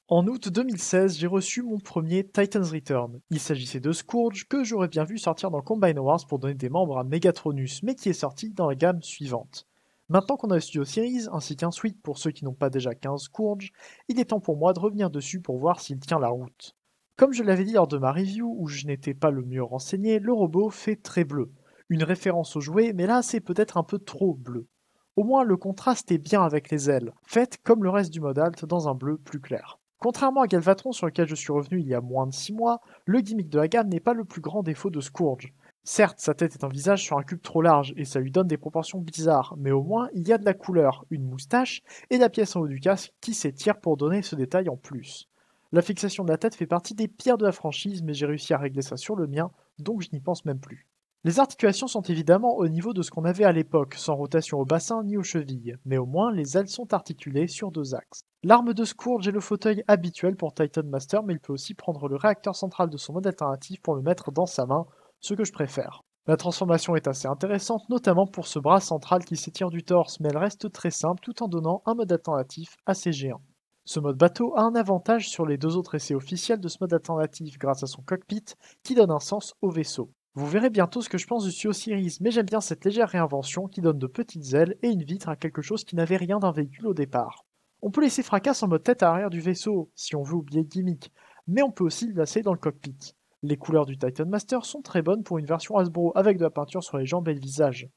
En août 2016, j'ai reçu mon premier Titan's Return. Il s'agissait de Scourge que j'aurais bien vu sortir dans Combine Wars pour donner des membres à Megatronus, mais qui est sorti dans la gamme suivante. Maintenant qu'on a le Studio Series, ainsi qu'un suite pour ceux qui n'ont pas déjà 15 Scourge, il est temps pour moi de revenir dessus pour voir s'il tient la route. Comme je l'avais dit lors de ma review, où je n'étais pas le mieux renseigné, le robot fait très bleu. Une référence au jouet, mais là c'est peut-être un peu trop bleu. Au moins le contraste est bien avec les ailes, faites comme le reste du mode alt dans un bleu plus clair. Contrairement à Galvatron sur lequel je suis revenu il y a moins de 6 mois, le gimmick de la gamme n'est pas le plus grand défaut de Scourge. Certes, sa tête est un visage sur un cube trop large et ça lui donne des proportions bizarres, mais au moins il y a de la couleur, une moustache et la pièce en haut du casque qui s'étire pour donner ce détail en plus. La fixation de la tête fait partie des pires de la franchise, mais j'ai réussi à régler ça sur le mien, donc je n'y pense même plus. Les articulations sont évidemment au niveau de ce qu'on avait à l'époque, sans rotation au bassin ni aux chevilles, mais au moins les ailes sont articulées sur deux axes. L'arme de Scourge est le fauteuil habituel pour Titan Master, mais il peut aussi prendre le réacteur central de son mode alternatif pour le mettre dans sa main, ce que je préfère. La transformation est assez intéressante, notamment pour ce bras central qui s'étire du torse, mais elle reste très simple tout en donnant un mode alternatif assez géant. Ce mode bateau a un avantage sur les deux autres essais officiels de ce mode alternatif grâce à son cockpit qui donne un sens au vaisseau. Vous verrez bientôt ce que je pense du Studio Series, mais j'aime bien cette légère réinvention qui donne de petites ailes et une vitre à quelque chose qui n'avait rien d'un véhicule au départ. On peut laisser Fracasse en mode tête à arrière du vaisseau, si on veut oublier le gimmick, mais on peut aussi le placer dans le cockpit. Les couleurs du Titan Master sont très bonnes pour une version Hasbro avec de la peinture sur les jambes et le visage.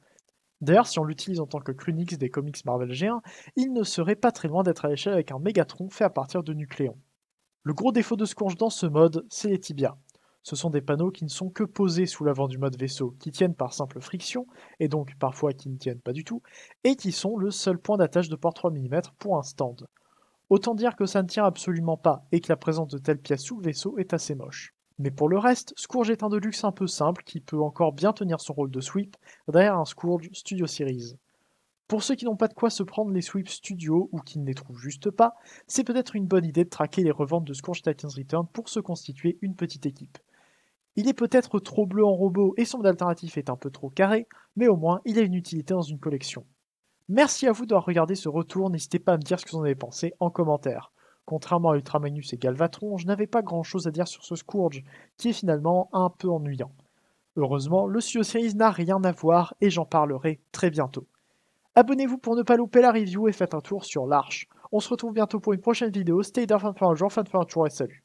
D'ailleurs, si on l'utilise en tant que Krunix des comics Marvel G1, il ne serait pas très loin d'être à l'échelle avec un Megatron fait à partir de Nucléon. Le gros défaut de Scourge dans ce mode, c'est les tibias. Ce sont des panneaux qui ne sont que posés sous l'avant du mode vaisseau, qui tiennent par simple friction, et donc parfois qui ne tiennent pas du tout, et qui sont le seul point d'attache de port 3 mm pour un stand. Autant dire que ça ne tient absolument pas, et que la présence de telles pièces sous le vaisseau est assez moche. Mais pour le reste, Scourge est un Deluxe un peu simple qui peut encore bien tenir son rôle de sweep derrière un Scourge Studio Series. Pour ceux qui n'ont pas de quoi se prendre les sweeps studio ou qui ne les trouvent juste pas, c'est peut-être une bonne idée de traquer les reventes de Scourge Titans Return pour se constituer une petite équipe. Il est peut-être trop bleu en robot et son mode alternatif est un peu trop carré, mais au moins il a une utilité dans une collection. Merci à vous d'avoir regardé ce retour, n'hésitez pas à me dire ce que vous en avez pensé en commentaire. Contrairement à Ultramagnus et Galvatron, je n'avais pas grand chose à dire sur ce Scourge, qui est finalement un peu ennuyant. Heureusement, le Studio Series n'a rien à voir et j'en parlerai très bientôt. Abonnez-vous pour ne pas louper la review et faites un tour sur l'Arche. On se retrouve bientôt pour une prochaine vidéo. Stay there, fan for un jour, fan for un tour et salut.